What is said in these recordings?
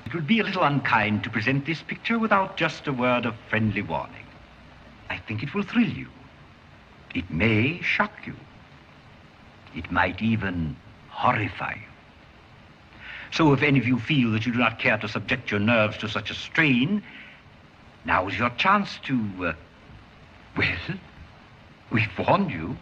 It would be a little unkind to present this picture without just a word of friendly warning. I think it will thrill you. It may shock you. It might even horrify you. So if any of you feel that you do not care to subject your nerves to such a strain, now is your chance to, well, we've warned you.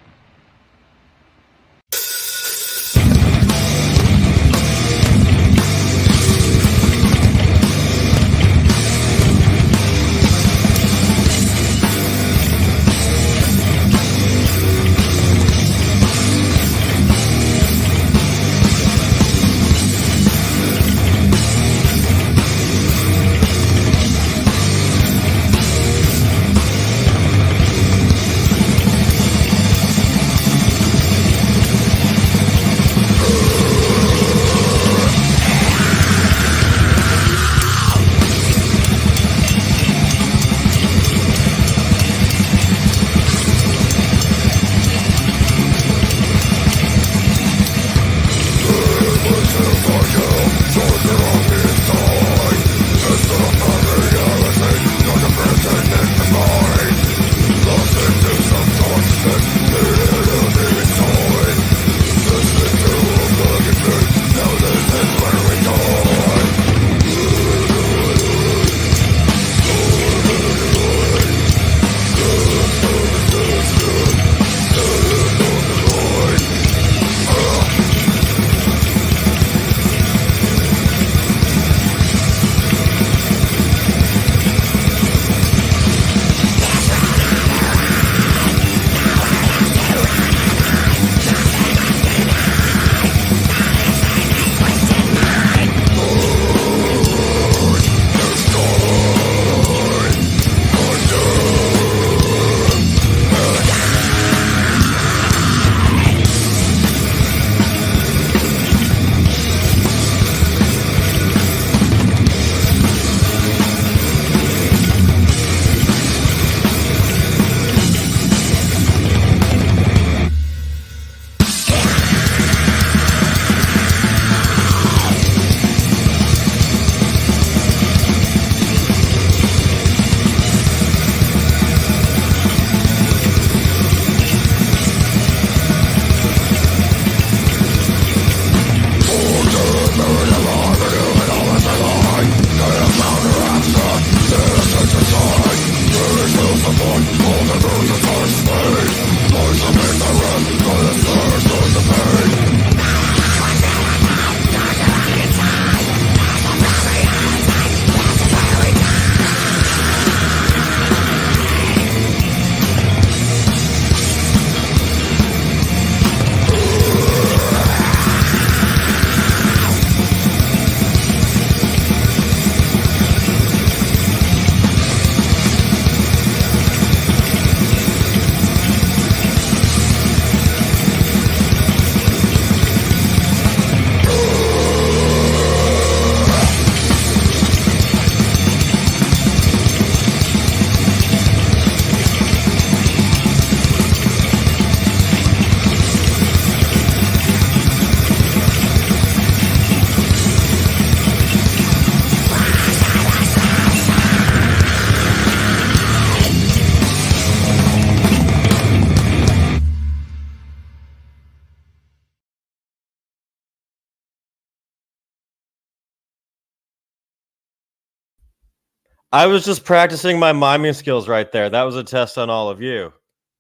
I was just practicing my miming skills right there. That was a test on all of you.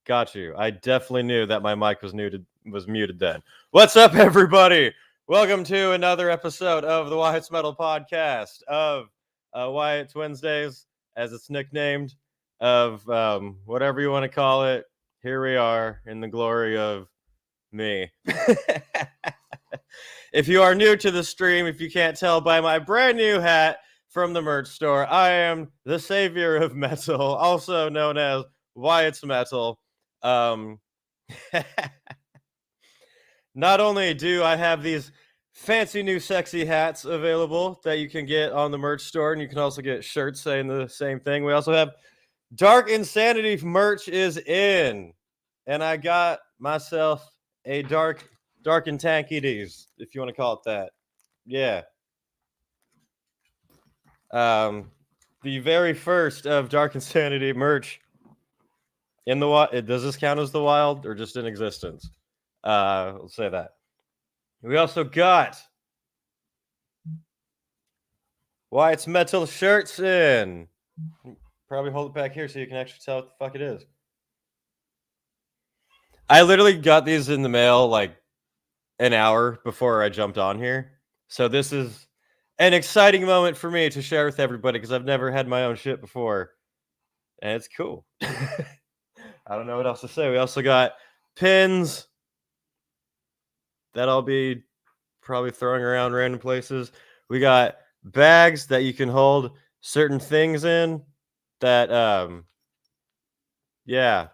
Got you. I definitely knew that my mic was muted then. What's up, everybody? Welcome to another episode of the Wyatt's Metal Podcast of Wyatt's Wednesdays, as it's nicknamed, of whatever you want to call it. Here we are in the glory of me. If you are new to the stream, if you can't tell by my brand new hat from the merch store, I am the savior of metal, also known as Wyatt's Metal. Not only do I have these fancy new sexy hats available that you can get on the merch store, and you can also get shirts saying the same thing. We also have Dark Insanity merch is in, and I got myself a dark and tankies, if you want to call it that. Yeah. The very first of Dark Insanity merch in the wild. Does this count as the wild or just in existence? Let's say that. We also got Wyatt's metal shirts in. Probably hold it back here so you can actually tell what the fuck it is. I literally got these in the mail like an hour before I jumped on here. So this is an exciting moment for me to share with everybody because I've never had my own shit before. And it's cool. I don't know what else to say. We also got pins that I'll be probably throwing around random places. We got bags that you can hold certain things in that yeah,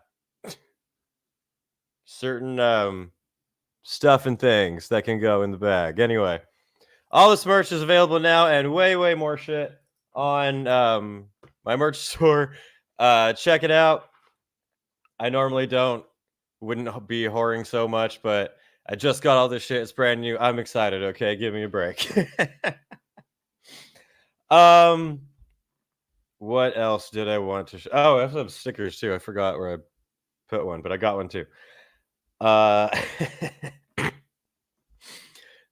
certain stuff and things that can go in the bag. Anyway, all this merch is available now and way more shit on my merch store. Check it out. I normally wouldn't be whoring so much, but I just got all this shit. It's brand new. I'm excited. Okay, give me a break. What else did I want to oh, I have some stickers too. I forgot where I put one, but I got one too.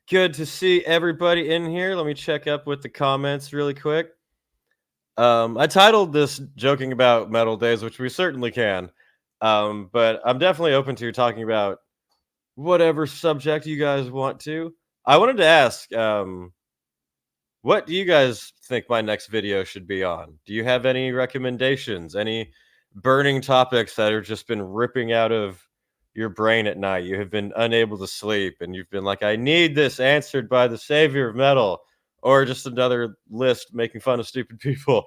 Good to see everybody in here. Let me check up with the comments really quick. I titled this joking about Metaldays, which we certainly can. But I'm definitely open to talking about whatever subject you guys want to. I wanted to ask, what do you guys think my next video should be on? Do you have any recommendations? Any burning topics that have just been ripping out of your brain at night? You have been unable to sleep and you've been like, I need this answered by the savior of metal, or just another list making fun of stupid people.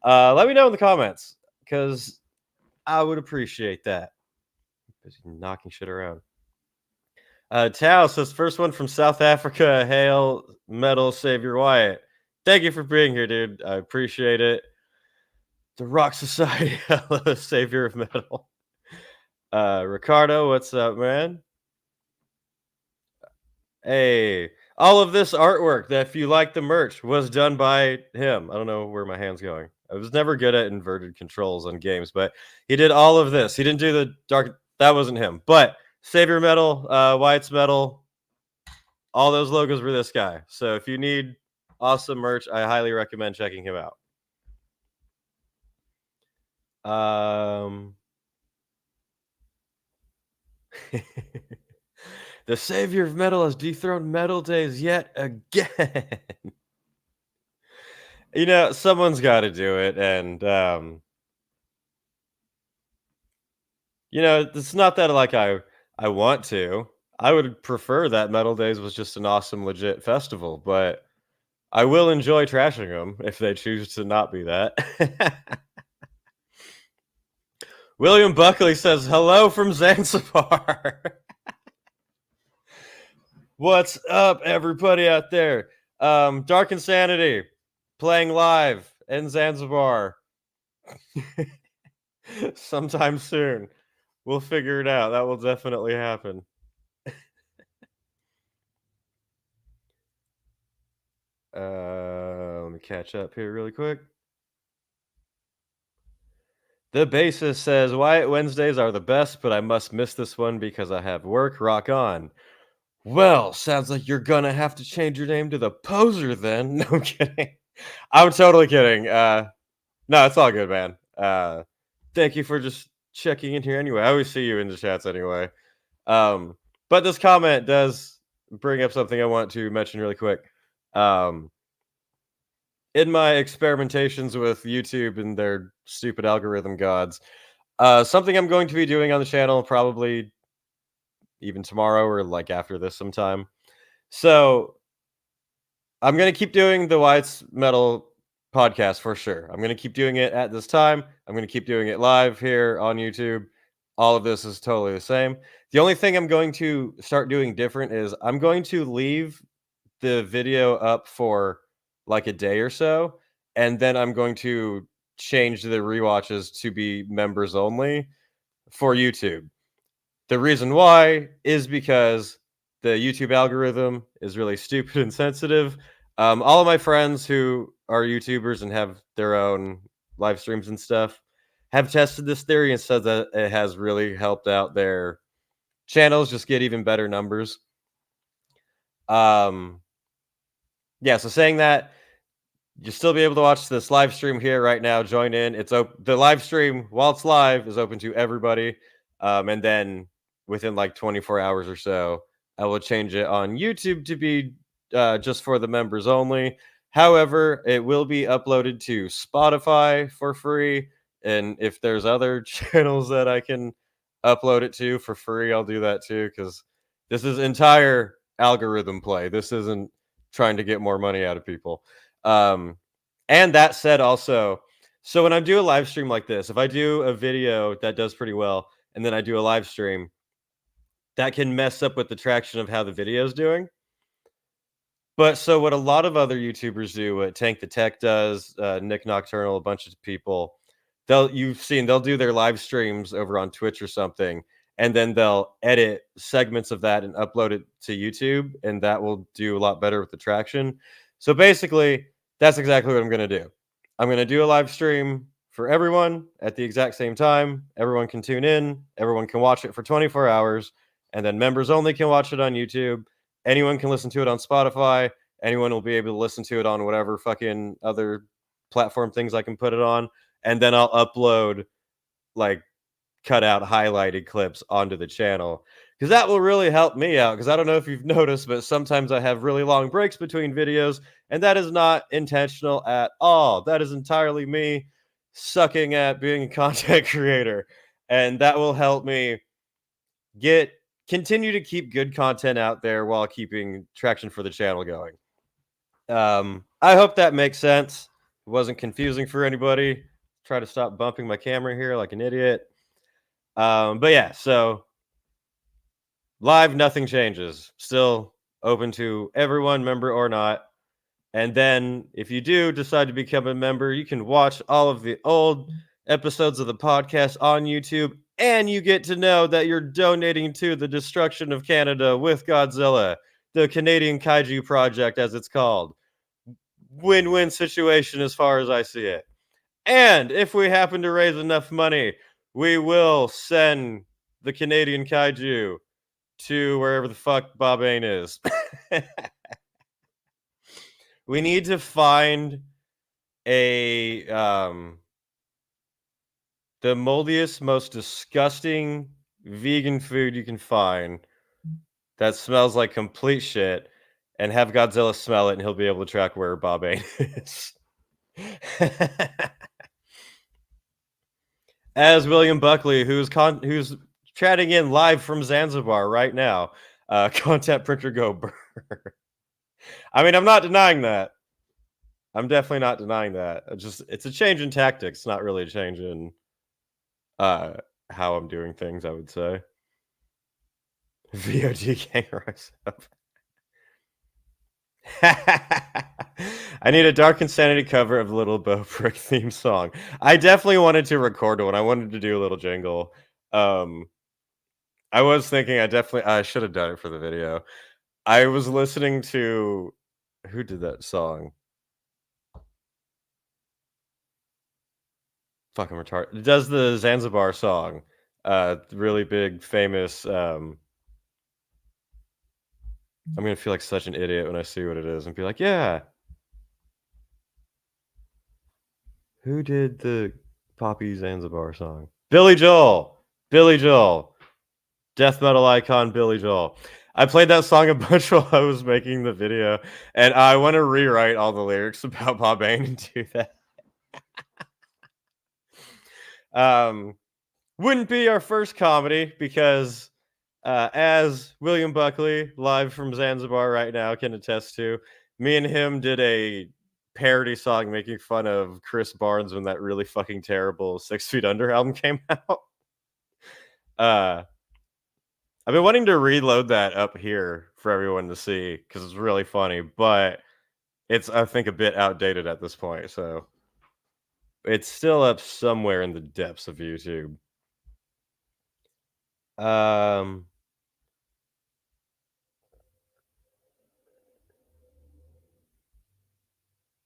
Let me know in the comments because I would appreciate that. Because you're knocking shit around. Tao says, first one from South Africa. Hail, metal savior Wyatt. Thank you for being here, dude. I appreciate it. The Rock Society, hello, savior of metal. Ricardo, what's up, man? Hey, all of this artwork that if you like the merch was done by him. I don't know where my hand's going. I was never good at inverted controls on games, but he did all of this. He didn't do the dark. That wasn't him. But Savior Metal, Wyatt's Metal, all those logos were this guy. So if you need awesome merch, I highly recommend checking him out. The savior of metal has dethroned Metaldays yet again. You know, someone's got to do it, and you know, it's not that like I want to. I would prefer that Metaldays was just an awesome, legit festival, but I will enjoy trashing them if they choose to not be that. William Buckley says, hello from Zanzibar. What's up, everybody out there? Dark Insanity playing live in Zanzibar sometime soon. We'll figure it out. That will definitely happen. Let me catch up here really quick. The bassist says, Wyatt Wednesdays are the best, but I must miss this one because I have work. Rock on. Well, sounds like you're gonna have to change your name to the Poser then. No, I'm kidding. I'm totally kidding. No, it's all good, man. Thank you for just checking in here anyway. I always see you in the chats anyway. But this comment does bring up something I want to mention really quick. In my experimentations with YouTube and their stupid algorithm gods, something I'm going to be doing on the channel probably even tomorrow or like after this sometime. So I'm going to keep doing the Wyatt's Metal podcast for sure. I'm going to keep doing it at this time. I'm going to keep doing it live here on YouTube. All of this is totally the same. The only thing I'm going to start doing different is I'm going to leave the video up for like a day or so, and then I'm going to change the rewatches to be members only for YouTube. The reason why is because the YouTube algorithm is really stupid and sensitive. All of my friends who are YouTubers and have their own live streams and stuff have tested this theory and said that it has really helped out their channels just get even better numbers. Um, yeah, so saying that, you'll still be able to watch this live stream here right now. Join in. It's the live stream while it's live is open to everybody. And then within like 24 hours or so, I will change it on YouTube to be just for the members only. However, it will be uploaded to Spotify for free. And if there's other channels that I can upload it to for free, I'll do that too. Because this is entire algorithm play. This isn't trying to get more money out of people. And that said, also, so when I do a live stream like this, if I do a video that does pretty well, and then I do a live stream, that can mess up with the traction of how the video is doing. But so what a lot of other YouTubers do, what Tank the Tech does, Nick Nocturnal, a bunch of people, they'll do their live streams over on Twitch or something, and then they'll edit segments of that and upload it to YouTube, and that will do a lot better with the traction. So basically, that's exactly what I'm gonna do. I'm gonna do a live stream for everyone at the exact same time. Everyone can tune in, everyone can watch it for 24 hours, and then members only can watch it on YouTube. Anyone can listen to it on Spotify. Anyone will be able to listen to it on whatever fucking other platform things I can put it on. And then I'll upload like cut out highlighted clips onto the channel because that will really help me out. Because I don't know if you've noticed, but sometimes I have really long breaks between videos, and that is not intentional at all. That is entirely me sucking at being a content creator, and that will help me continue to keep good content out there while keeping traction for the channel going. I hope that makes sense. It wasn't confusing for anybody. Try to stop bumping my camera here like an idiot. But yeah, so live, nothing changes. Still open to everyone, member or not. And then if you do decide to become a member, you can watch all of the old episodes of the podcast on YouTube, and you get to know that you're donating to the destruction of Canada with Godzilla, the Canadian Kaiju Project, as it's called. Win-win situation as far as I see it. And if we happen to raise enough money, we will send the Canadian Kaiju to wherever the fuck Bob Ain is. We need to find a the moldiest, most disgusting vegan food you can find that smells like complete shit, and have Godzilla smell it, and he'll be able to track where Bob Ain is. As William Buckley, who's chatting in live from Zanzibar right now. Content printer go burr. I mean, I'm not denying that. I'm definitely not denying that. It's a change in tactics, not really a change in how I'm doing things, I would say. VOD gang rise up. I need a Dark Insanity cover of Little Bo Prick theme song. I definitely wanted to record one. I wanted to do a little jingle. I was thinking I should have done it for the video. I was listening to who did that song? Fucking retarded. It does the Zanzibar song. Really big, famous. I'm gonna feel like such an idiot when I see what it is and be like, yeah. Who did the Poppy Zanzibar song? Billy Joel. Billy Joel. Death metal icon Billy Joel. I played that song a bunch while I was making the video, and I want to rewrite all the lyrics about Bob Ain and do that. Wouldn't be our first comedy because, as William Buckley, live from Zanzibar right now, can attest to, me and him did a parody song making fun of Chris Barnes when that really fucking terrible 6 Feet Under album came out. I've been wanting to reload that up here for everyone to see because it's really funny, but it's, I think, a bit outdated at this point. So it's still up somewhere in the depths of YouTube. Um,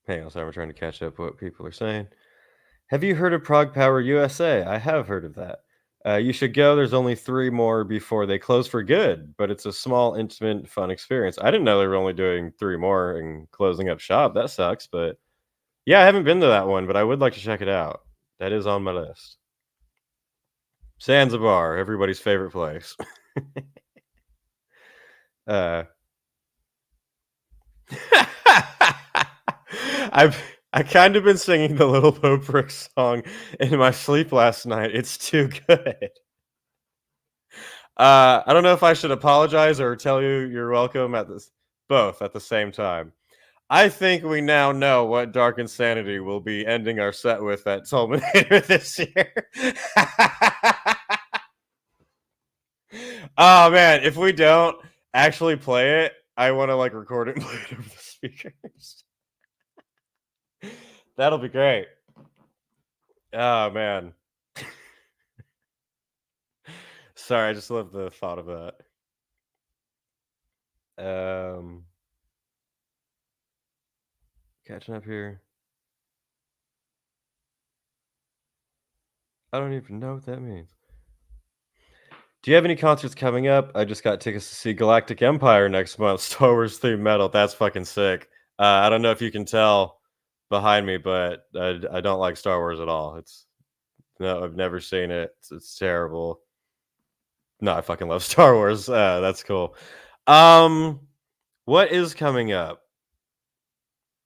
Hang on, sorry, I'm trying to catch up what people are saying. Have you heard of Prague Power USA? I have heard of that. You should go. There's only 3 more before they close for good, but it's a small, intimate, fun experience. I didn't know they were only doing 3 more and closing up shop. That sucks, but yeah, I haven't been to that one, but I would like to check it out. That is on my list. Zanzibar, everybody's favorite place. uh, I kind of been singing the Little Bo Brick song in my sleep last night. It's too good. I don't know if I should apologize or tell you you're welcome at this both at the same time. I think we now know what Dark Insanity will be ending our set with at Tulminator this year. Oh man, if we don't actually play it, I want to like record it and play it over the speakers. That'll be great. Oh man. Sorry, I just love the thought of that. Catching up here. I don't even know what that means. Do you have any concerts coming up? I just got tickets to see Galactic Empire next month. Star Wars themed metal. That's fucking sick. I don't know if you can tell behind me, but I don't like Star Wars at all. No, I've never seen it. It's terrible. No, I fucking love Star Wars. That's cool. What is coming up?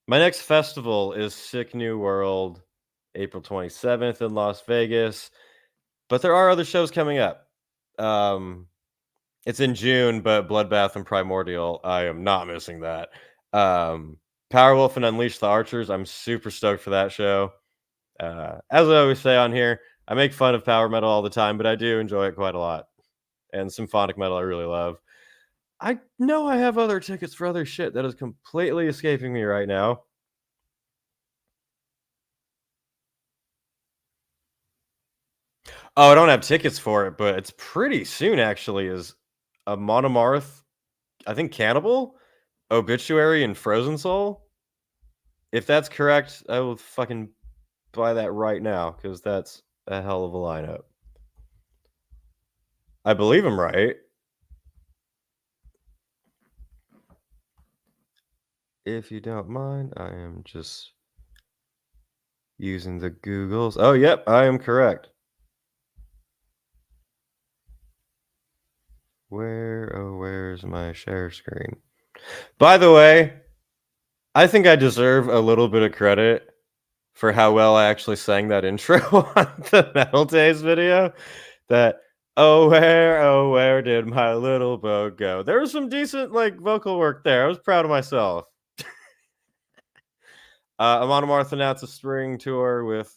My next festival is Sick New World, April 27th in Las Vegas. But there are other shows coming up. It's in June, but Bloodbath and Primordial, I am not missing that. Powerwolf and Unleash the Archers, I'm super stoked for that show. As I always say on here, I make fun of power metal all the time, but I do enjoy it quite a lot. And symphonic metal I really love. I know I have other tickets for other shit that is completely escaping me right now. Oh, I don't have tickets for it, but it's pretty soon actually. Is a Monomarth, I think Cannibal, Obituary, and Frozen Soul. If that's correct, I will fucking buy that right now because that's a hell of a lineup. I believe I'm right. If you don't mind, I am just using the Googles. Oh, yep, I am correct. Where's my share screen? By the way, I think I deserve a little bit of credit for how well I actually sang that intro on the Metaldays video. That oh where did my little boat go? There was some decent like vocal work there. I was proud of myself. Amon Amarth announced a spring tour with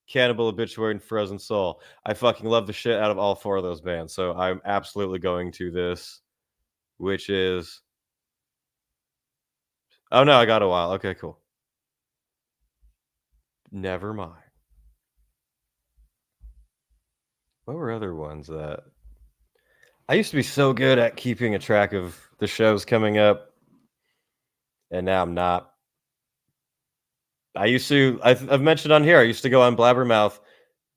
Cannibal, Obituary, and Frozen Soul. I fucking love the shit out of all 4 of those bands, so I'm absolutely going to this, which is... Oh no, I got a while. Okay, cool. Never mind. What were other ones that... I used to be so good at keeping a track of the shows coming up, and now I'm not. I've mentioned on here, I used to go on Blabbermouth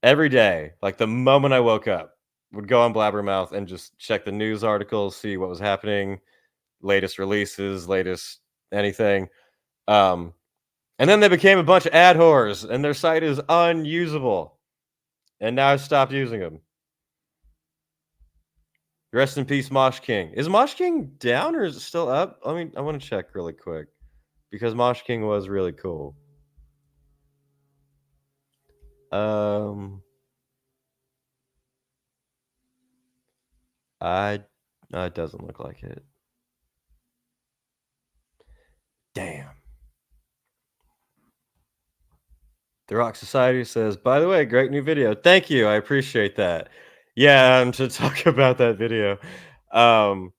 every day. Like the moment I woke up, would go on Blabbermouth and just check the news articles, see what was happening, latest releases, latest anything. And then they became a bunch of ad whores, and their site is unusable. And now I've stopped using them. Rest in peace, Mosh King. Is Mosh King down or is it still up? I want to check really quick because Mosh King was really cool. It doesn't look like it. Damn. The Rock Society says, by the way, great new video. Thank you. I appreciate that. Yeah, to talk about that video. You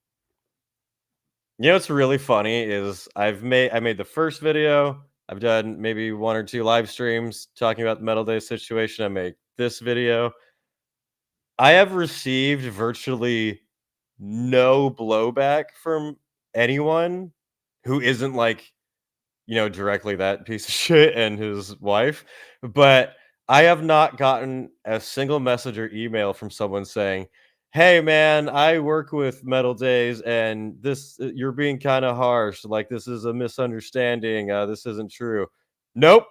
know what's really funny is I made the first video. I've done maybe 1 or 2 live streams talking about the Metaldays situation. I made this video. I have received virtually no blowback from anyone who isn't like directly that piece of shit and his wife. But I have not gotten a single message or email from someone saying, "Hey man, I work with Metaldays and this you're being kind of harsh. Like this is a misunderstanding. This isn't true." Nope.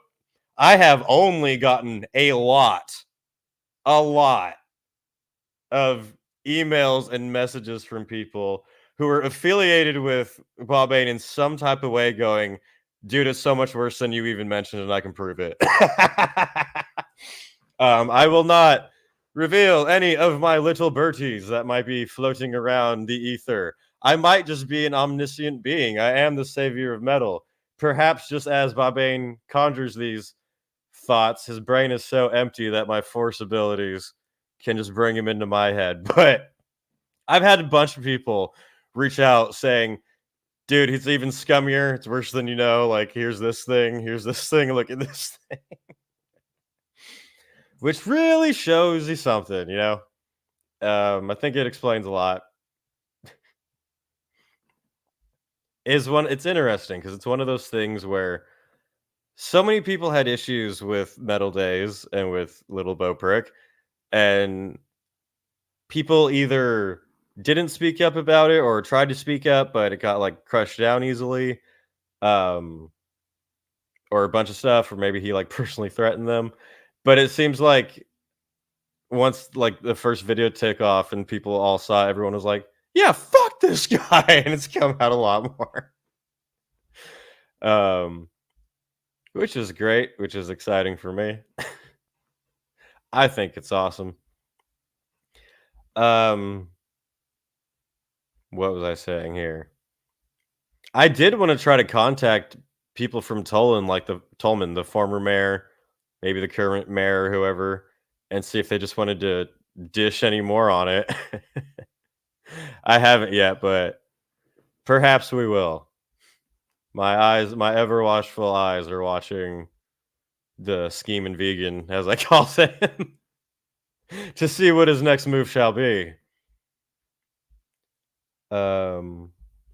I have only gotten a lot of emails and messages from people who are affiliated with Bob Bain in some type of way going, dude, it's so much worse than you even mentioned, and I can prove it. I will not reveal any of my little Berties that might be floating around the ether. I might just be an omniscient being. I am the savior of metal. Perhaps just as Bob Bain conjures these thoughts, his brain is so empty that my force abilities can just bring him into my head. But I've had a bunch of people reach out saying, dude, he's even scummier. It's worse than you know. Like, here's this thing, look at this thing. Which really shows you something, I think it explains a lot. It's interesting because it's one of those things where so many people had issues with Metaldays and with Little Bo Prick, and people either didn't speak up about it or tried to speak up, but it got like crushed down easily, um, or a bunch of stuff, or maybe he like personally threatened them. But it seems like once like the first video took off and people all saw it, everyone was like, "Yeah, fuck this guy," and it's come out a lot more. Um, which is great, which is exciting for me. I think it's awesome. Um, what was I saying here? I did want to try to contact people from Tolan, like the Tolman, the former mayor, maybe the current mayor, or whoever, and see if they just wanted to dish any more on it. I haven't yet, but perhaps we will. My ever watchful eyes are watching the scheming vegan, as I call him, to see what his next move shall be. Sumo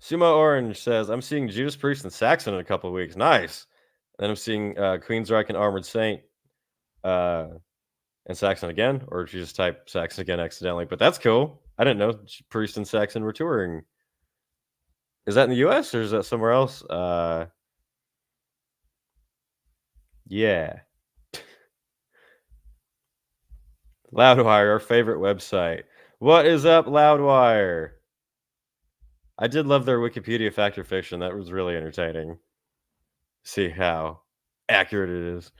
Orange says, I'm seeing Judas Priest and Saxon in a couple of weeks. Nice. Then I'm seeing Queensryche and Armored Saint and Saxon again, or did you just type Saxon again accidentally? But that's cool. I didn't know Priest and Saxon were touring. Is that in the US or is that somewhere else? Yeah. Loudwire, our favorite website. What is up, Loudwire? I did love their Wikipedia fact or fiction. That was really entertaining. See how accurate it is.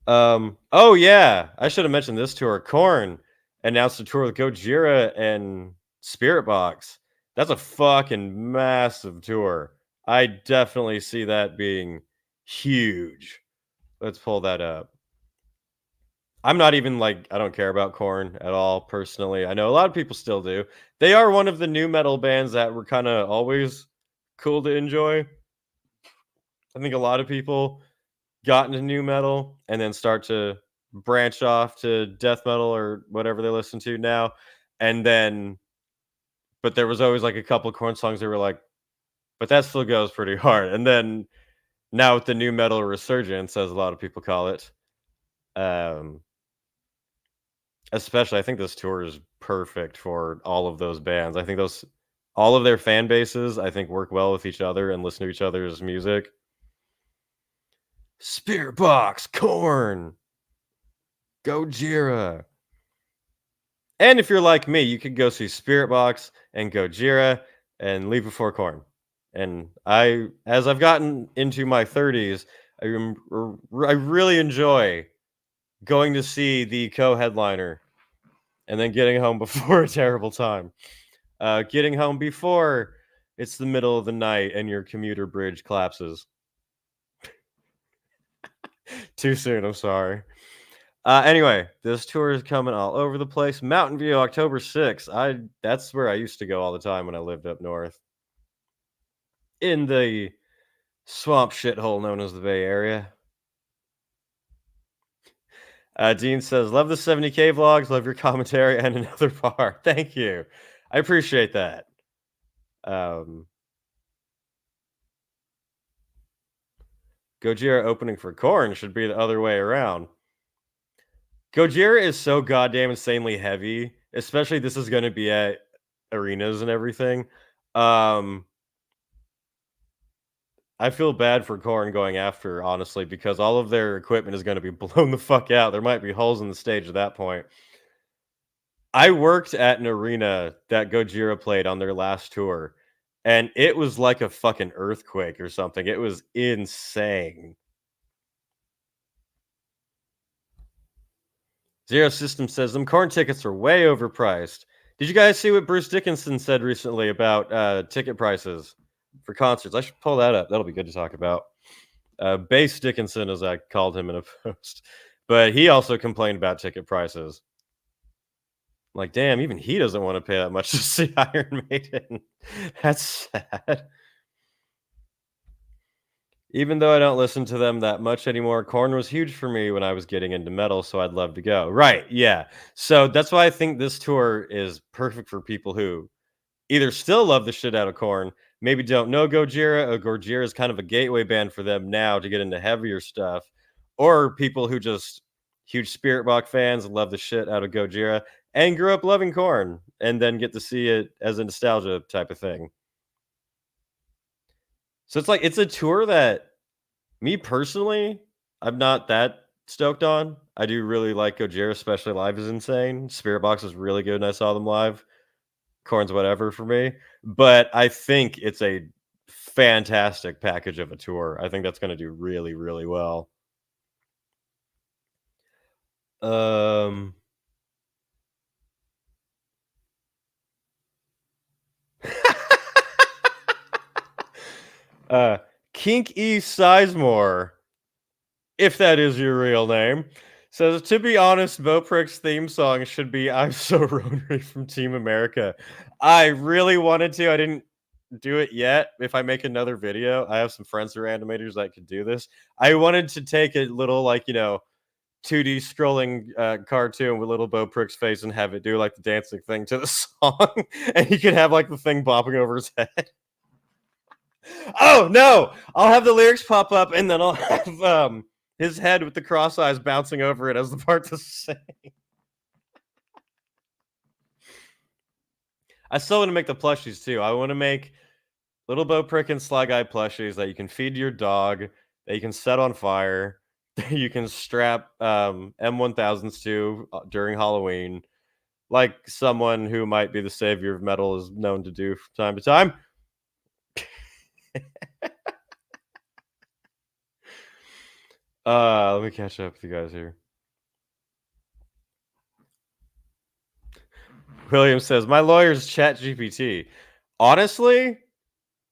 Oh yeah, I should have mentioned this tour. Korn announced a tour with Gojira and Spirit Box. That's a fucking massive tour. I definitely see that being huge. Let's pull that up. I'm not even like I don't care about Korn at all personally. I know a lot of people still do. They are one of the new metal bands that were kind of always cool to enjoy. I think a lot of people got into new metal and then start to branch off to death metal or whatever they listen to now. And then, but there was always like a couple Korn songs that were like, but that still goes pretty hard. And then now with the new metal resurgence, as a lot of people call it, um, especially I think this tour is perfect for all of those bands. I think all of their fan bases, I think work well with each other and listen to each other's music. Spirit Box, Korn, Gojira. And if you're like me, you could go see Spirit Box and Gojira and Leave Before Korn. And as I've gotten into my 30s, I really enjoy going to see the co-headliner and then getting home before a terrible time. Getting home before it's the middle of the night and your commuter bridge collapses. Too soon, I'm sorry. Anyway, this tour is coming all over the place. Mountain View, October 6th. That's where I used to go all the time when I lived up north. In the swamp shithole known as the Bay Area. Dean says, love the 70K vlogs, love your commentary, and another bar. Thank you. I appreciate that. Gojira opening for Korn should be the other way around. Gojira is so goddamn insanely heavy, especially this is going to be at arenas and everything. I feel bad for Korn going after, honestly, because all of their equipment is going to be blown the fuck out. There might be holes in the stage at that point. I worked at an arena that Gojira played on their last tour, and it was like a fucking earthquake or something. It was insane. Zero System says them Korn tickets are way overpriced. Did you guys see what Bruce Dickinson said recently about ticket prices for concerts? I should pull that up. That'll be good to talk about. Bass Dickinson, as I called him in a post, but he also complained about ticket prices. Like, damn, even he doesn't want to pay that much to see Iron Maiden. That's sad. Even though I don't listen to them that much anymore, Korn was huge for me when I was getting into metal, so I'd love to go. Right, yeah. So that's why I think this tour is perfect for people who either still love the shit out of Korn, maybe don't know Gojira, or Gojira is kind of a gateway band for them now to get into heavier stuff, or people who just huge Spirit Rock fans love the shit out of Gojira and grew up loving Korn and then get to see it as a nostalgia type of thing. So it's a tour that me personally, I'm not that stoked on. I do really like Gojira, especially live is insane. Spirit Box is really good and I saw them live. Corn's whatever for me, but I think it's a fantastic package of a tour. I think that's going to do really, really well. Um, uh, Kink E Sizemore, if that is your real name, says to be honest, Boprick's theme song should be "I'm So Rotary" from Team America. I really wanted to. I didn't do it yet. If I make another video, I have some friends who are animators that could do this. I wanted to take a little, like, 2D scrolling cartoon with little Bo Prick's face and have it do like the dancing thing to the song, and he could have like the thing bopping over his head. Oh no! I'll have the lyrics pop up, and then I'll have his head with the cross eyes bouncing over it as the part to sing. I still want to make the plushies too. I want to make little Bo Prick and Sly Guy plushies that you can feed to your dog, that you can set on fire, that you can strap M1000s to during Halloween, like someone who might be the savior of metal is known to do from time to time. Let me catch up with you guys here. William says, my lawyer's ChatGPT. Honestly,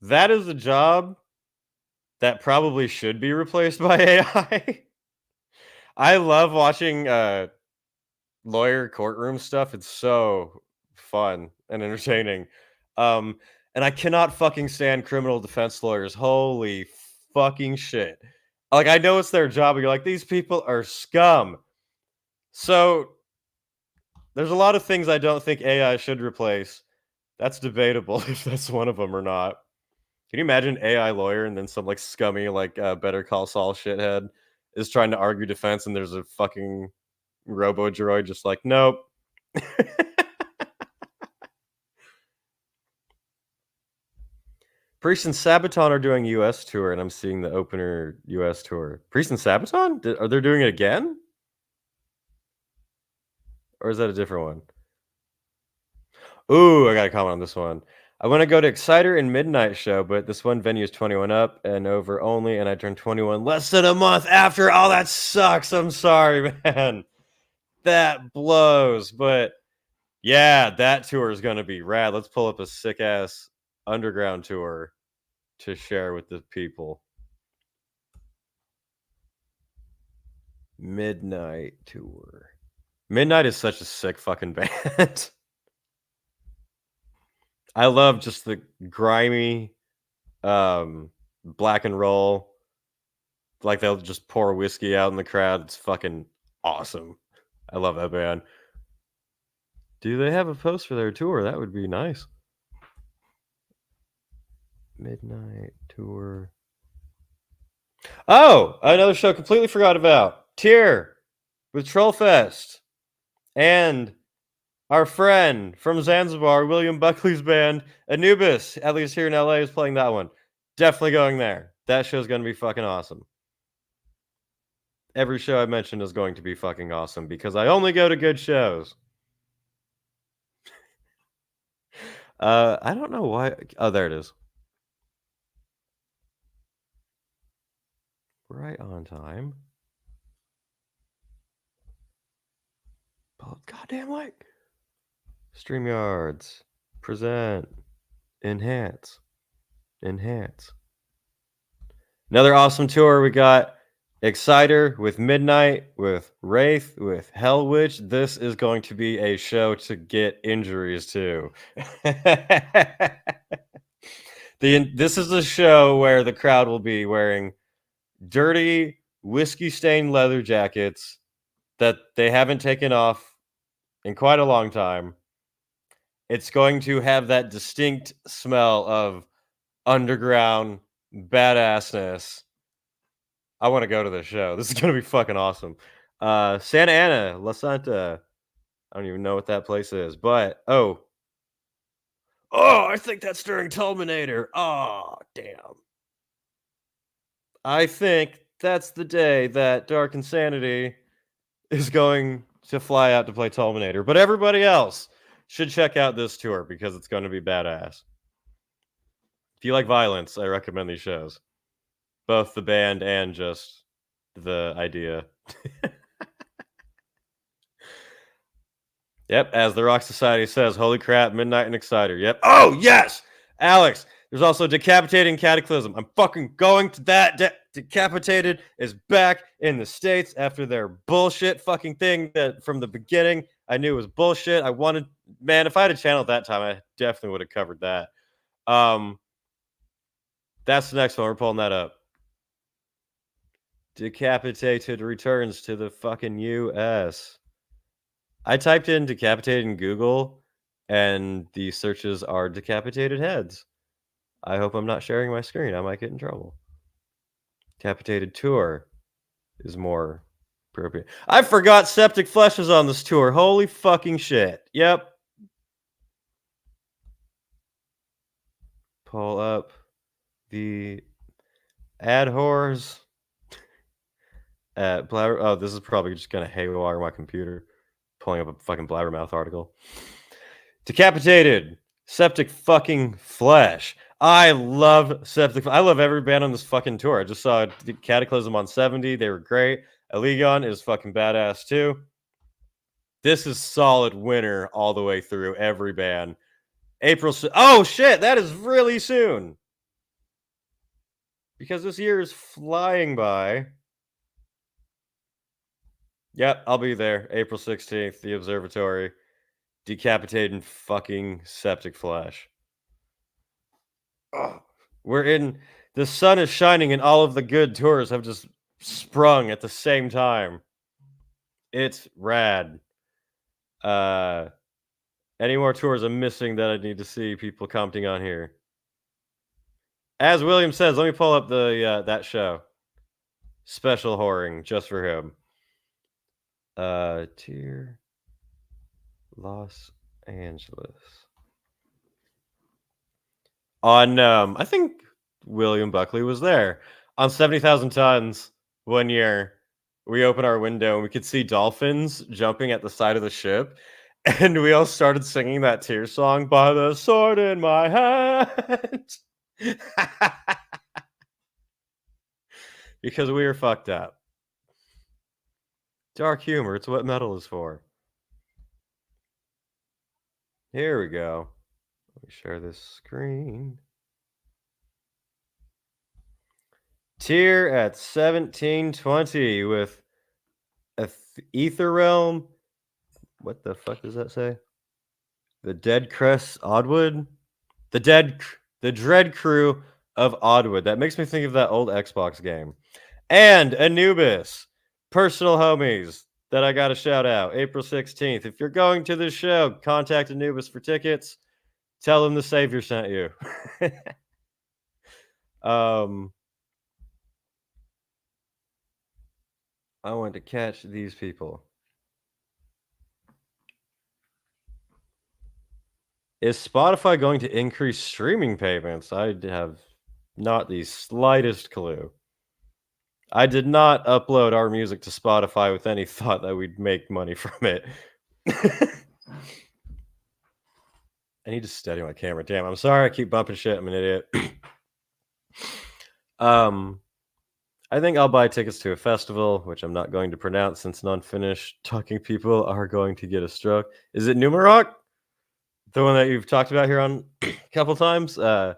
that is a job that probably should be replaced by AI. I love watching lawyer courtroom stuff. It's so fun and entertaining. Um, and I cannot fucking stand criminal defense lawyers. Holy fucking shit. Like, I know it's their job, but you're like, these people are scum. So there's a lot of things I don't think AI should replace. That's debatable if that's one of them or not. Can you imagine AI lawyer and then some like scummy like Better Call Saul shithead is trying to argue defense and there's a fucking robo droid just like, nope. Priest and Sabaton are doing US tour, and I'm seeing the opener US tour. Priest and Sabaton? Are they doing it again? Or is that a different one? Ooh, I got to comment on this one. I want to go to Exciter and Midnight Show, but this one venue is 21 up and over only, and I turned 21 less than a month after. Oh, that sucks. I'm sorry, man. That blows. But yeah, that tour is going to be rad. Let's pull up a sick ass underground tour to share with the people. Midnight tour. Midnight is such a sick fucking band. I love just the grimy black and roll. Like they'll just pour whiskey out in the crowd. It's fucking awesome. I love that band. Do they have a post for their tour? That would be nice. Midnight tour. Oh, another show completely forgot about. Tier with Trollfest and our friend from Zanzibar, William Buckley's band, Anubis, at least here in LA, is playing that one. Definitely going there. That show's going to be fucking awesome. Every show I mentioned is going to be fucking awesome because I only go to good shows. I don't know why. Oh, there it is. Right on time. Pull up goddamn link. StreamYards. Present. Enhance. Enhance. Another awesome tour. We got Exciter with Midnight, with Wraith, with Hell Witch. This is going to be a show to get injuries to. This is a show where the crowd will be wearing dirty, whiskey-stained leather jackets that they haven't taken off in quite a long time. It's going to have that distinct smell of underground badassness. I want to go to this show. This is going to be fucking awesome. Santa Ana, La Santa. I don't even know what that place is, but oh, I think that's during Tulminator. Oh, damn. I think that's the day that Dark Insanity is going to fly out to play Tulminator. But everybody else should check out this tour because it's going to be badass. If you like violence, I recommend these shows. Both the band and just the idea. Yep, as the Rock Society says, holy crap, Midnight and Exciter. Yep. Oh, yes! Alex, there's also Decapitating Cataclysm. I'm fucking going to that. Decapitated is back in the States after their bullshit fucking thing that from the beginning I knew was bullshit. Man, if I had a channel at that time, I definitely would have covered that. That's the next one. We're pulling that up. Decapitated returns to the fucking US. I typed in decapitated in Google, and the searches are decapitated heads. I hope I'm not sharing my screen. I might get in trouble. Decapitated tour is more appropriate. I forgot Septic Flesh is on this tour. Holy fucking shit. Yep. Pull up the ad whores at Blabber. Oh, this is probably just gonna haywire my computer. Pulling up a fucking Blabbermouth article. Decapitated. Septic fucking Flesh. I love Septic. I love every band on this fucking tour. I just saw Cataclysm on 70. They were great. Elegon is fucking badass too. This is solid winner all the way through every band. April. Oh shit, that is really soon. Because this year is flying by. Yep, I'll be there. April 16th, the observatory. Decapitating fucking Septic Flesh. Oh, we're in. The sun is shining and all of the good tours have just sprung at the same time. It's rad. Any more tours I'm missing that I need to see people commenting on here? As William says, let me pull up the that show. Special whoring just for him. Tier Los Angeles. On I think William Buckley was there on 70,000 Tons one year. We opened our window and we could see dolphins jumping at the side of the ship, and we all started singing that Tear song, "By the Sword in My Hand," because we were fucked up. Dark humor, it's what metal is for. Here we go. Let me share this screen. Tier at 1720 with Ether Realm. What the fuck does that say? The Dead Crest Oddwood? The Dread Crew of Oddwood. That makes me think of that old Xbox game. And Anubis. Personal homies that I got to shout out. April 16th. If you're going to this show, contact Anubis for tickets. Tell them the Savior sent you. I want to catch these people. Is Spotify going to increase streaming payments? I have not the slightest clue. I did not upload our music to Spotify with any thought that we'd make money from it. I need to steady my camera. Damn, I'm sorry I keep bumping shit. I'm an idiot. I think I'll buy tickets to a festival, which I'm not going to pronounce since non-Finnish talking people are going to get a stroke. Is it Numerok? The one that you've talked about here on a couple times? The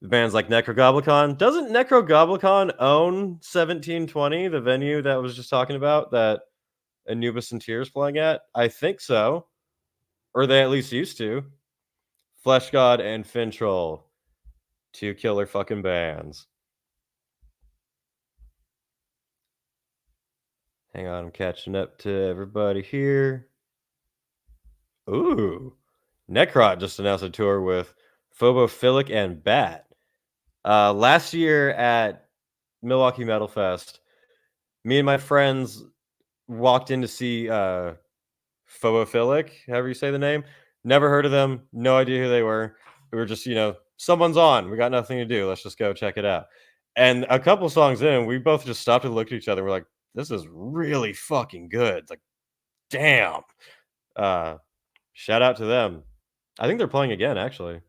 bands like Necrogoblicon. Doesn't Necrogoblicon own 1720, the venue that I was just talking about that Anubis and Tears playing at? I think so. Or they at least used to. Flesh God and Fintroll. Two killer fucking bands. Hang on, I'm catching up to everybody here. Ooh. Necrot just announced a tour with Phobophilic and Bat. Last year at Milwaukee Metal Fest, me and my friends walked in to see Phobophilic, however you say the name. Never heard of them, no idea who they were. We were just, someone's on. We got nothing to do. Let's just go check it out. And a couple songs in, we both just stopped and looked at each other. We're like, this is really fucking good. Like, damn. Shout out to them. I think they're playing again, actually.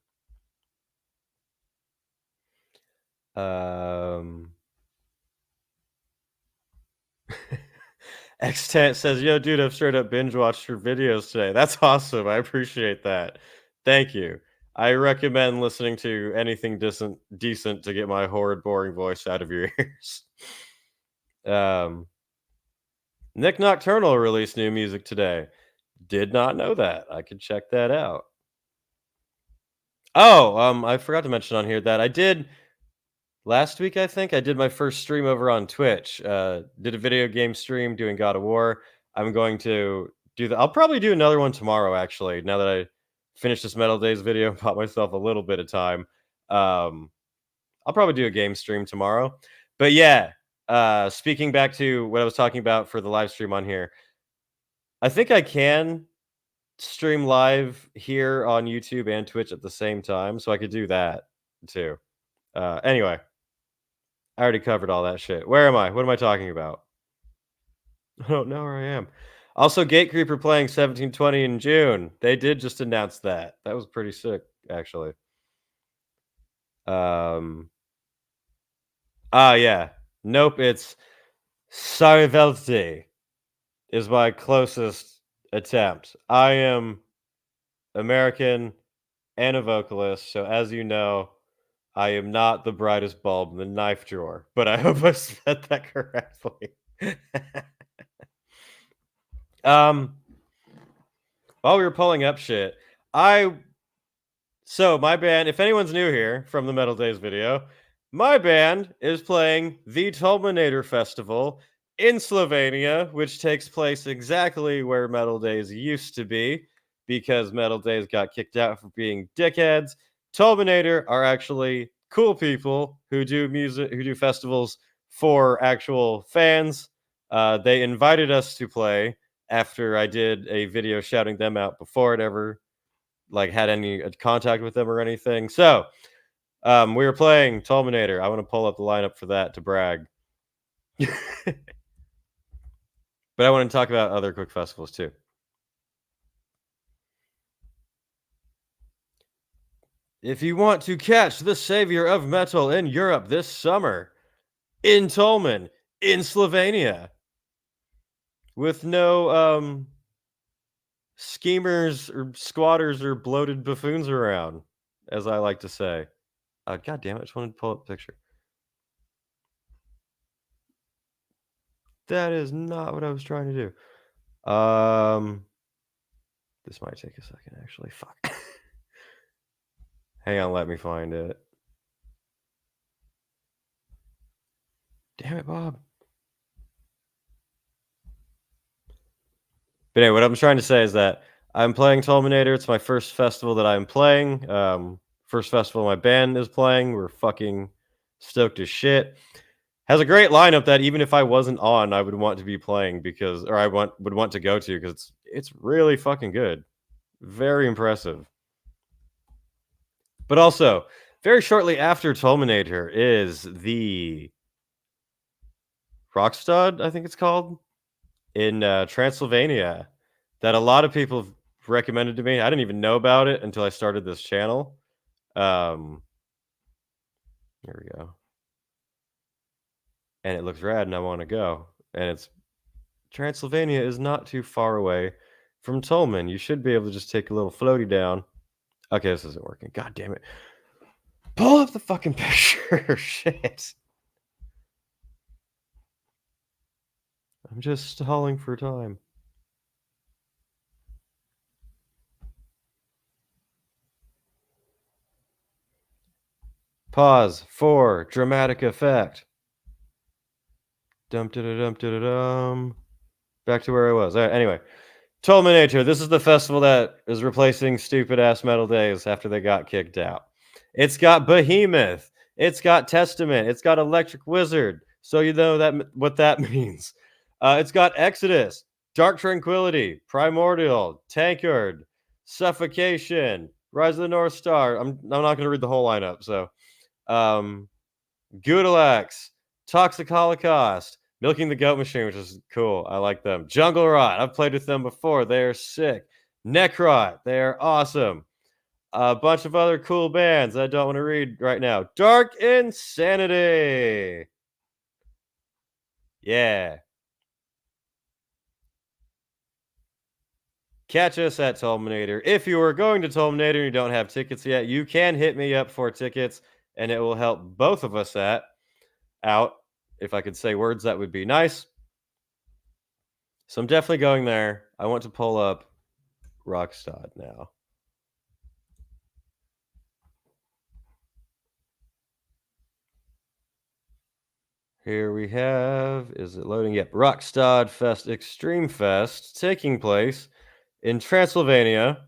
Extant says, yo, dude, I've straight up binge watched your videos today. That's awesome. I appreciate that. Thank you. I recommend listening to anything decent to get my horrid, boring voice out of your ears. Nick Nocturnal released new music today. Did not know that. I could check that out. Oh, I forgot to mention on here that I did last week, I think, I did my first stream over on Twitch. Did a video game stream doing God of War. I'm going to do that. I'll probably do another one tomorrow, actually, now that I finished this Metaldays video and bought myself a little bit of time. I'll probably do a game stream tomorrow. But yeah, speaking back to what I was talking about for the live stream on here, I think I can stream live here on YouTube and Twitch at the same time, so I could do that too. Anyway, I already covered all that shit. Where am I? What am I talking about? I don't know where I am. Also, Gatecreeper playing 1720 in June. They did just announce that. That was pretty sick, actually. Yeah. Nope, it's Sarivelti is my closest attempt. I am American and a vocalist, so as you know, I am not the brightest bulb in the knife drawer, but I hope I said that correctly. While we were pulling up shit, so my band, if anyone's new here from the Metaldays video, my band is playing the Tulminator Festival in Slovenia, which takes place exactly where Metaldays used to be, because Metaldays got kicked out for being dickheads. Tulminator are actually cool people who do music, who do festivals for actual fans. They invited us to play after I did a video shouting them out before it ever had any contact with them or anything. So we were playing Tulminator. I want to pull up the lineup for that to brag. But I want to talk about other quick festivals too. If you want to catch the savior of metal in Europe this summer, in Tolman, in Slovenia, with no schemers or squatters or bloated buffoons around, as I like to say. God damn it, I just wanted to pull up a picture. That is not what I was trying to do. This might take a second, actually. Fuck. Hang on, let me find it. Damn it, Bob. But anyway, what I'm trying to say is that I'm playing Tulminator. It's my first festival that I'm playing. First festival my band is playing. We're fucking stoked as shit. Has a great lineup that even if I wasn't on, I would want to be playing because, or would want to go to because it's really fucking good. Very impressive. But also, very shortly after Tolminator is the Rockstad, I think it's called, in Transylvania, that a lot of people have recommended to me. I didn't even know about it until I started this channel. Here we go. And it looks rad and I want to go. And it's Transylvania is not too far away from Tolman. You should be able to just take a little floaty down. Okay, this isn't working. God damn it. Pull up the fucking picture. Shit. I'm just stalling for time. Pause for dramatic effect. Dum da da dum da da dum. Back to where I was. All right, anyway, Tolminator. This is the festival that is replacing stupid ass Metaldays after they got kicked out. It's got Behemoth. It's got Testament. It's got Electric Wizard. So you know that what that means. It's got Exodus, Dark Tranquility, Primordial, Tankard, Suffocation, Rise of the North Star. I'm not going to read the whole lineup. So, Gudalax, Toxic Holocaust, Milking the Goat Machine, which is cool. I like them. Jungle Rot. I've played with them before. They are sick. Necrot. They are awesome. A bunch of other cool bands I don't want to read right now. Dark Insanity. Yeah. Catch us at Tolminator. If you are going to Tolminator and you don't have tickets yet, you can hit me up for tickets, and it will help both of us out. If I could say words, that would be nice. So I'm definitely going there. I want to pull up Rockstad now. Here we have, is it loading? Yep, Rockstad Fest Extreme Fest taking place in Transylvania,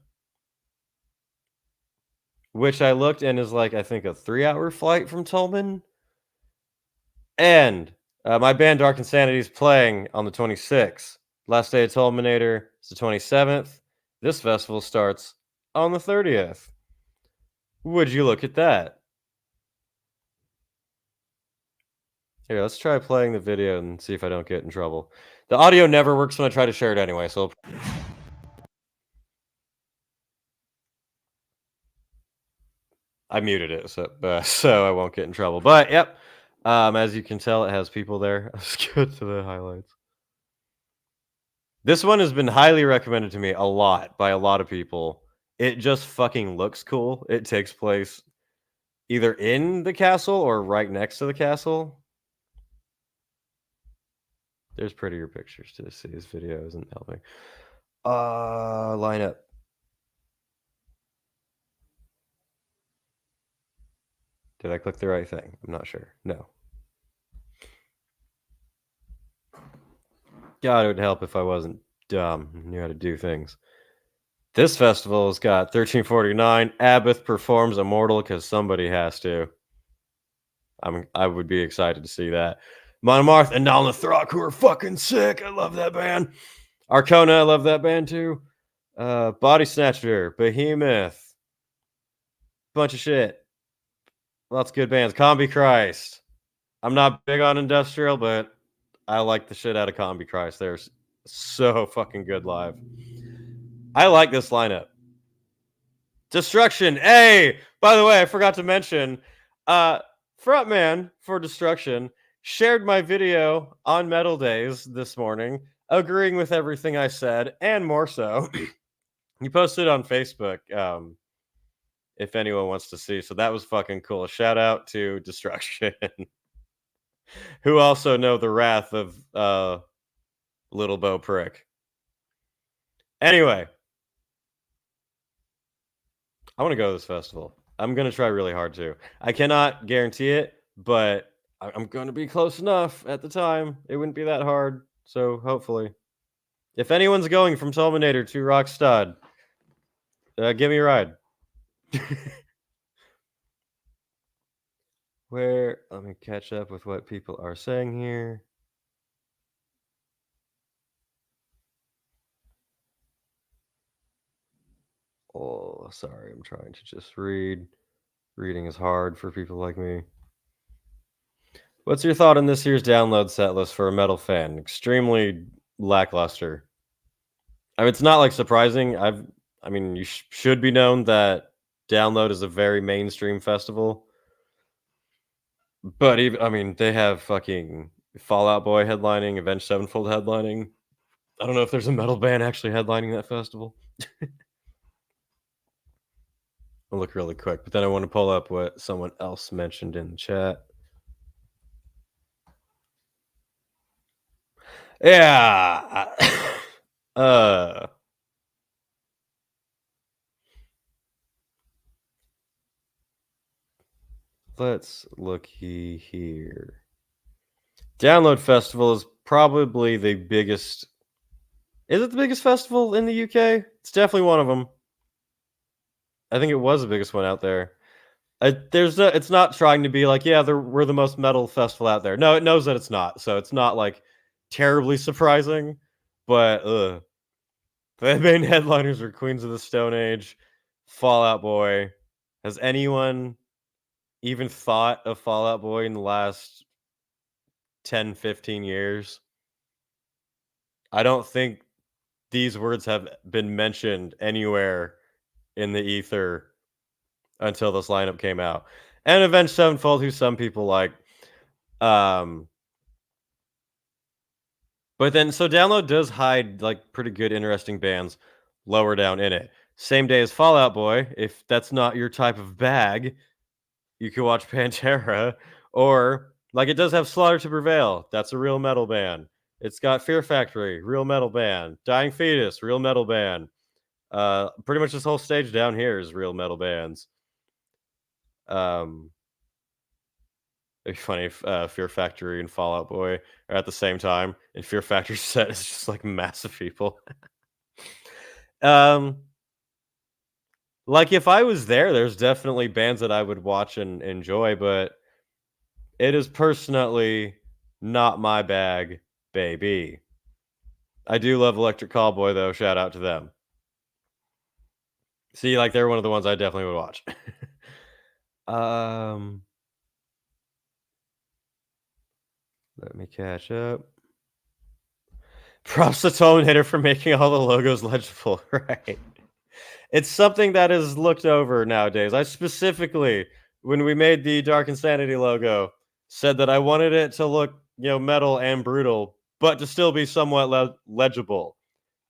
which I looked and is like, I think a 3-hour flight from Tolman. And my band Dark Insanity is playing on the 26th. Last day of Tolminator is the 27th. This festival starts on the 30th. Would you look at that? Here, let's try playing the video and see if I don't get in trouble. The audio never works when I try to share it anyway, so... I muted it, so I won't get in trouble. But, yep, as you can tell, it has people there. Let's go to the highlights. This one has been highly recommended to me a lot by a lot of people. It just fucking looks cool. It takes place either in the castle or right next to the castle. There's prettier pictures to see. This video isn't helping. Lineup. Did I click the right thing? I'm not sure. No. God, it would help if I wasn't dumb and knew how to do things. This festival has got 1349. Abath performs Immortal because somebody has to. I would be excited to see that. Monomarth and Nalnathrock, who are fucking sick. I love that band. Arcona, I love that band too. Body Snatcher, Behemoth. Bunch of shit. Lots of good bands. Combi Christ. I'm not big on industrial, but I like the shit out of Combi Christ. They're so fucking good live. I like this lineup. Destruction. Hey, by the way, I forgot to mention, frontman for Destruction shared my video on Metaldays this morning, agreeing with everything I said and more so. He posted it on Facebook. If anyone wants to see. So that was fucking cool. Shout out to Destruction. Who also know the wrath of Little Bo Prick. Anyway. I want to go to this festival. I'm going to try really hard to. I cannot guarantee it, but I'm going to be close enough at the time. It wouldn't be that hard. So hopefully. If anyone's going from Tolminator to Rockstad, give me a ride. Let me catch up with what people are saying here. Oh, sorry, I'm trying to just read. Reading is hard for people like me. What's your thought on this year's download set list for a metal fan? Extremely lackluster. I mean, it's not like surprising. I mean, you should be known that Download is a very mainstream festival. But even, I mean, they have fucking Fallout Boy headlining, Avenged Sevenfold headlining. I don't know if there's a metal band actually headlining that festival. I'll look really quick, but then I want to pull up what someone else mentioned in the chat. Yeah. uh let's look here. Download Festival is probably the biggest. Is it the biggest festival in the UK? It's definitely one of them. I think it was the biggest one out there. It's not trying to be like, yeah, we're the most metal festival out there. No, it knows that it's not, so it's not like terribly surprising. But the main headliners are Queens of the Stone Age, Fallout Boy. Has anyone even thought of Fallout Boy in the last 10, 15 years? I don't think these words have been mentioned anywhere in the ether until this lineup came out. And Avenged Sevenfold, who some people like. Um, but then, so Download does hide like pretty good, interesting bands lower down in it. Same day as Fallout Boy. If that's not your type of bag, you can watch Pantera. Or, like, it does have Slaughter to Prevail. That's a real metal band. It's got Fear Factory, real metal band. Dying Fetus, real metal band. Pretty much this whole stage down here is real metal bands. It'd be funny if Fear Factory and Fallout Boy are at the same time, and Fear Factory set is just like massive people. um, like if I was there, there's definitely bands that I would watch and enjoy, but it is personally not my bag, baby. I do love Electric Callboy though. Shout out to them. See, like they're one of the ones I definitely would watch. um, let me catch up. Props to Tone Hitter for making all the logos legible, right? It's something that is looked over nowadays. I specifically, when we made the Dark Insanity logo, said that I wanted it to look, metal and brutal, but to still be somewhat legible.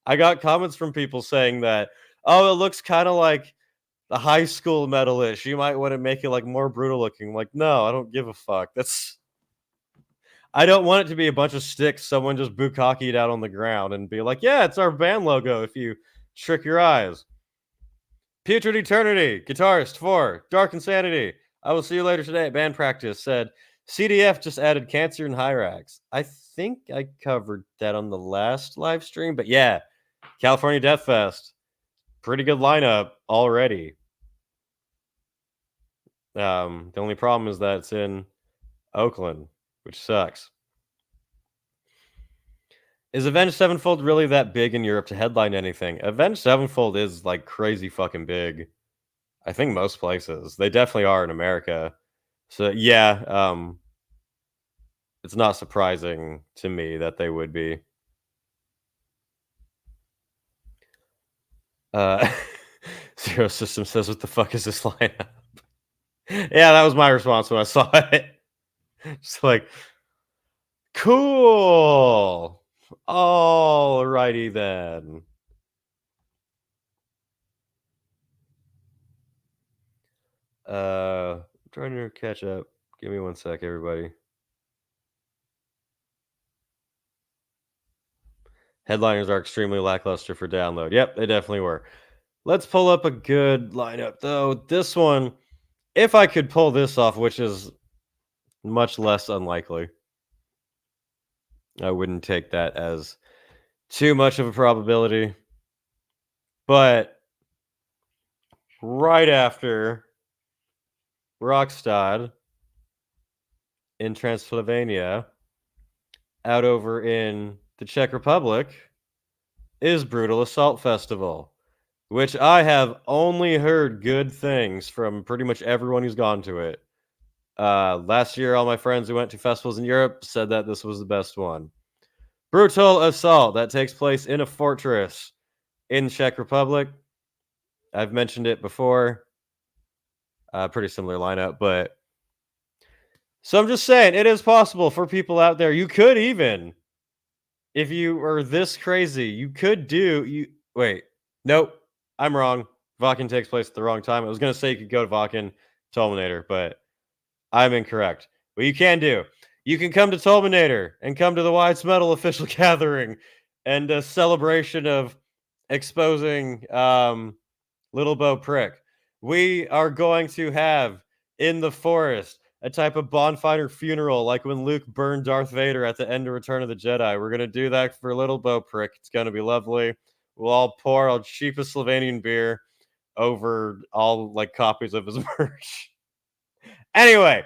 I got comments from people saying that, oh, it looks kind of like the high school metal-ish. You might want to make it like more brutal looking. Like, no, I don't give a fuck. I don't want it to be a bunch of sticks someone just bukkakied out on the ground and be like, yeah, it's our band logo if you trick your eyes. Putrid Eternity, guitarist for Dark Insanity. I will see you later today at band practice. Said CDF just added Cancer and Hyrax. I think I covered that on the last live stream, but yeah, California Death Fest. Pretty good lineup already. The only problem is that it's in Oakland, which sucks. Is Avenged Sevenfold really that big in Europe to headline anything? Avenged Sevenfold is like crazy fucking big. I think most places. They definitely are in America. So yeah, it's not surprising to me that they would be. Uh Zero System says, what the fuck is this lineup? Yeah, that was my response when I saw it. Just like, cool. Alrighty then. I'm trying to catch up. Give me one sec, everybody. Headliners are extremely lackluster for download. Yep, they definitely were. Let's pull up a good lineup, though. This one, if I could pull this off, which is much less unlikely, I wouldn't take that as too much of a probability. But right after Rockstad, in Transylvania, out over in the Czech Republic, is Brutal Assault Festival, which I have only heard good things from pretty much everyone who's gone to it. Last year, all my friends who went to festivals in Europe said that this was the best one. Brutal Assault, that takes place in a fortress in Czech Republic. I've mentioned it before. Pretty similar lineup, but so I'm just saying it is possible for people out there. You could even, if you are this crazy, you could do you wait. Nope. I'm wrong. Vakken takes place at the wrong time. I was gonna say you could go to Vakken, Tolminator, but I'm incorrect. What you can do, you can come to Tolminator and come to the Wyatt's Metal official gathering and a celebration of exposing Little Bo Prick. We are going to have in the forest a type of bonfire funeral, like when Luke burned Darth Vader at the end of Return of the Jedi. We're going to do that for Little Bo Prick. It's going to be lovely. We'll all pour our cheapest Slovenian beer over all like copies of his merch. Anyway,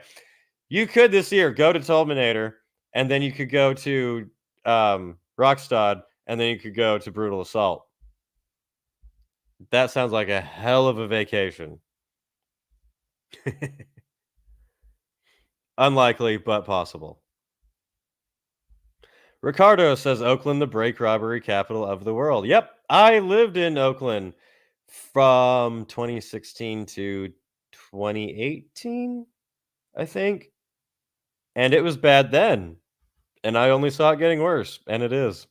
you could this year go to Tolminator, and then you could go to Rockstad, and then you could go to Brutal Assault. That sounds like a hell of a vacation. Unlikely, but possible. Ricardo says Oakland, the break robbery capital of the world. Yep, I lived in Oakland from 2016 to 2018, I think. And it was bad then. And I only saw it getting worse, and it is.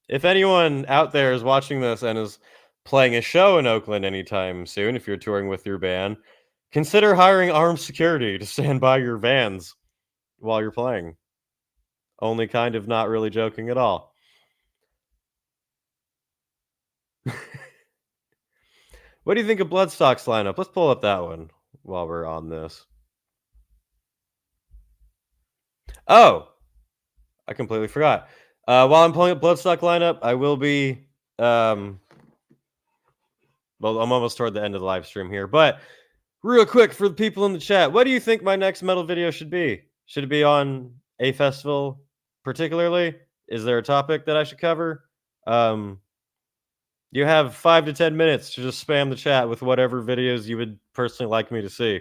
If anyone out there is watching this and is playing a show in Oakland anytime soon, if you're touring with your band, consider hiring armed security to stand by your vans while you're playing. Only kind of not really joking at all. What do you think of Bloodstock's lineup? Let's pull up that one while we're on this. Oh, I completely forgot. While I'm pulling up Bloodstock lineup, I will be well, I'm almost toward the end of the live stream here, but real quick for the people in the chat, what do you think my next metal video should be? Should it be on a festival particularly? Is there a topic that I should cover? You have 5 to 10 minutes to just spam the chat with whatever videos you would personally like me to see.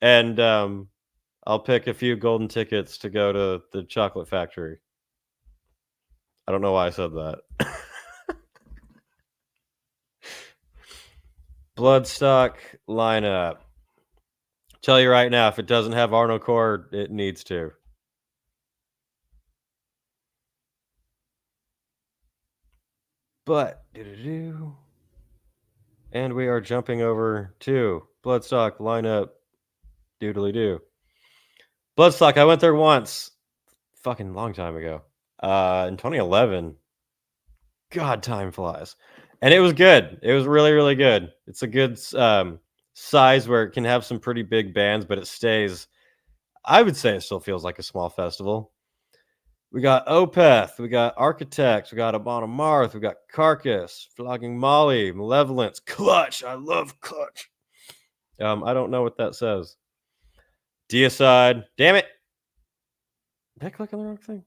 And I'll pick a few golden tickets to go to the chocolate factory. I don't know why I said that. Bloodstock lineup. Tell you right now, if it doesn't have Arnold Core, it needs to. But and we are jumping over to Bloodstock lineup. Doodly doo. Bloodstock, I went there once. Fucking long time ago. In 2011. God, time flies. And it was good. It was really, really good. It's a good size where it can have some pretty big bands, but it stays. I would say it still feels like a small festival. We got Opeth, we got Architects, we got Abana Marth, we got Carcass, Flogging Molly, Malevolence, Clutch. I love Clutch. I don't know what that says. Deicide. Damn it. Did I click on the wrong thing?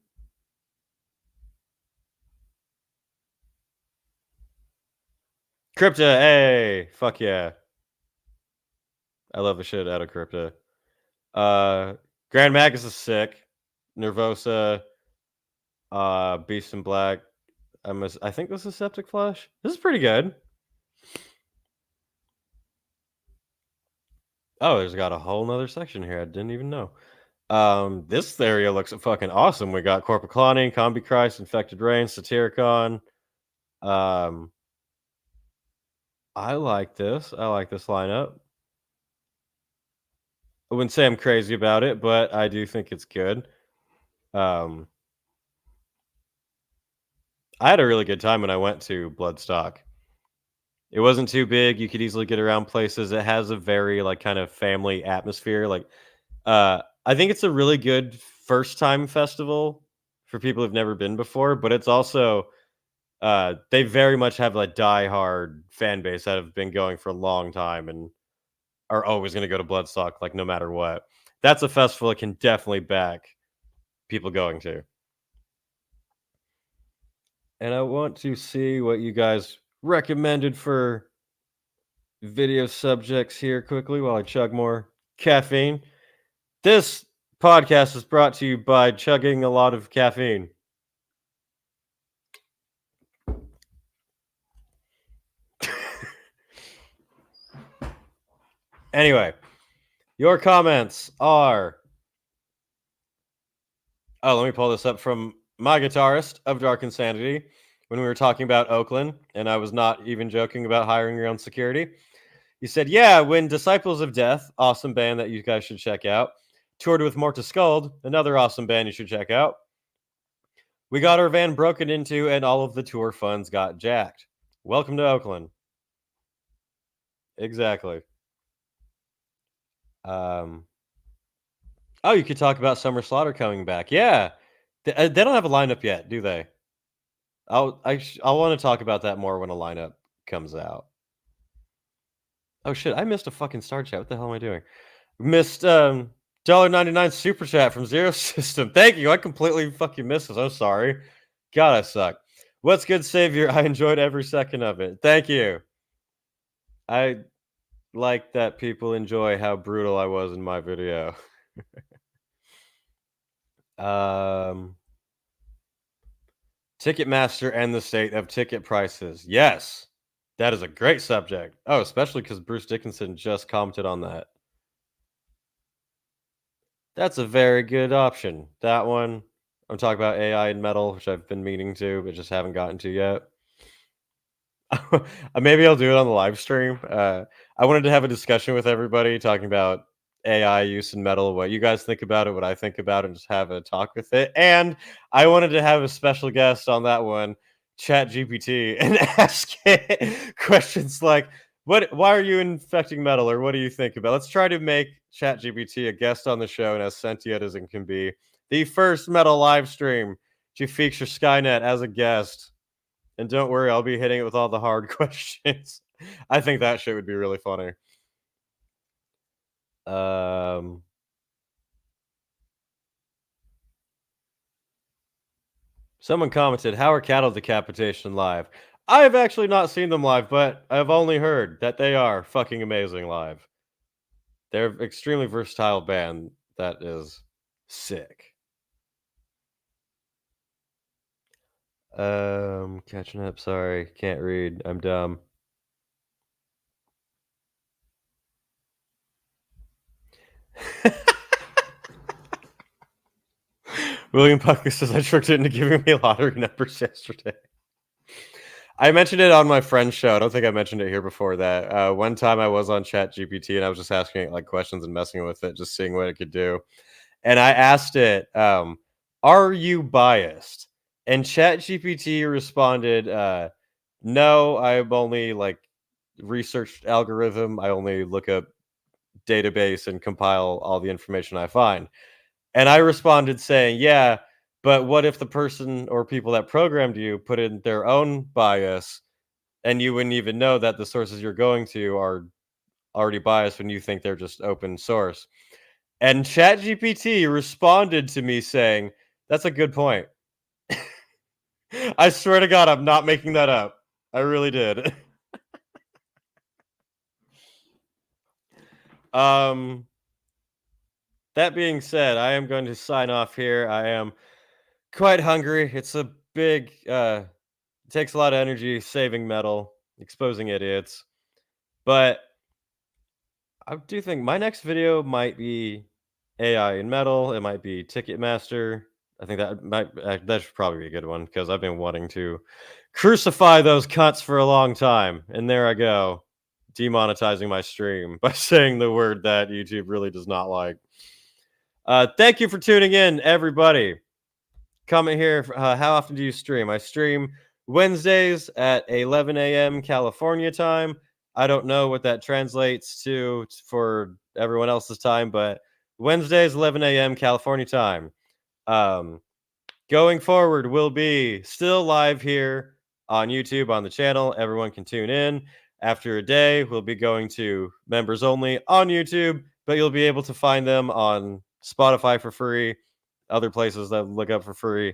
Crypta, hey, fuck yeah. I love the shit out of Crypta. Grand Magus is sick. Nervosa, Beast in Black. I think this is Septic Flesh. This is pretty good. Oh, there's got a whole nother section here. I didn't even know. This area looks fucking awesome. We got Corpiclani, Combi Christ, Infected Rain, Satyricon. I like this. I like this lineup. I wouldn't say I'm crazy about it, but I do think it's good. I had a really good time when I went to Bloodstock. It wasn't too big. You could easily get around places. It has a very like kind of family atmosphere. Like, I think it's a really good first time festival for people who've never been before. But it's also they very much have a diehard fan base that have been going for a long time and are always going to go to Bloodstock like no matter what. That's a festival that can definitely back people going to. And I want to see what you guys recommended for video subjects here quickly while I chug more caffeine. This podcast is brought to you by chugging a lot of caffeine. Anyway, your comments are... Oh, let me pull this up from my guitarist of Dark Insanity when we were talking about Oakland, and I was not even joking about hiring your own security. He said, yeah, when Disciples of Death, awesome band that you guys should check out, toured with Mortis Scald, another awesome band you should check out. We got our van broken into and all of the tour funds got jacked. Welcome to Oakland. Exactly. Oh, you could talk about Summer Slaughter coming back. Yeah. They don't have a lineup yet, do they? I'll want to talk about that more when a lineup comes out. Oh shit, I missed a fucking star chat. What the hell am I doing? Missed $1.99 super chat from Zero System. Thank you. I completely fucking missed this. I'm sorry. God, I suck. What's good, Savior? I enjoyed every second of it. Thank you. I like that people enjoy how brutal I was in my video. Ticketmaster and the state of ticket prices. Yes, that is a great subject. Oh, especially because Bruce Dickinson just commented on that. That's a very good option. That one. I'm talking about AI and metal, which I've been meaning to, but just haven't gotten to yet. Maybe I'll do it on the live stream. I wanted to have a discussion with everybody talking about AI use in metal, what you guys think about it, what I think about it, and just have a talk with it. And I wanted to have a special guest on that one, Chat GPT, and ask it questions like, why are you infecting metal, or what do you think about? Let's try to make Chat GPT a guest on the show and as sentient as it can be. The first metal live stream to feature Skynet as a guest. And don't worry, I'll be hitting it with all the hard questions. I think that shit would be really funny. Someone commented, how are cattle decapitation live? I've actually not seen them live, but I've only heard that they are fucking amazing live. They're an extremely versatile band that is sick. Catching up, sorry, can't read. I'm dumb. William Pucker says I tricked it into giving me lottery numbers yesterday. I mentioned it on my friend's show. I don't think I mentioned it here before that. One time I was on Chat GPT and I was just asking it like questions and messing with it, just seeing what it could do. And I asked it, are you biased? And Chat GPT responded, no, I'm only like researched algorithm. I only look up database and compile all the information I find. And I responded saying, yeah, but what if the person or people that programmed you put in their own bias and you wouldn't even know that the sources you're going to are already biased when you think they're just open source? And ChatGPT responded to me saying, that's a good point. I swear to God, I'm not making that up. I really did. That being said, I am going to sign off here. I am quite hungry. It's a big it takes a lot of energy saving metal, exposing idiots. But I do think my next video might be AI in metal. It might be Ticketmaster. I think that should probably be a good one because I've been wanting to crucify those cunts for a long time. And there I go, demonetizing my stream by saying the word that YouTube really does not like. Thank you for tuning in, everybody. Comment here. How often do you stream? I stream Wednesdays at 11 a.m. California time. I don't know what that translates to for everyone else's time, but Wednesdays, 11 a.m. California time. Going forward, we'll be still live here on YouTube on the channel. Everyone can tune in. After a day, we'll be going to members only on YouTube, but you'll be able to find them on Spotify for free, other places that look up for free.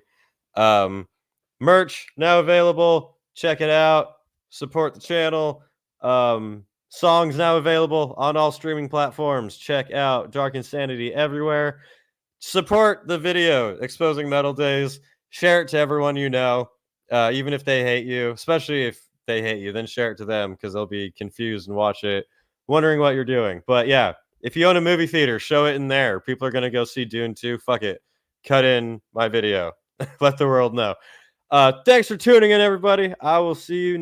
Merch now available. Check it out. Support the channel. Songs now available on all streaming platforms. Check out Dark Insanity everywhere. Support the video exposing Metaldays. Share it to everyone you know, even if they hate you, especially if they hate you, then share it to them because they'll be confused and watch it wondering what you're doing. But yeah, if you own a movie theater, show it in there. People are going to go see Dune 2. Fuck it. Cut in my video. Let the world know. Thanks for tuning in, everybody. I will see you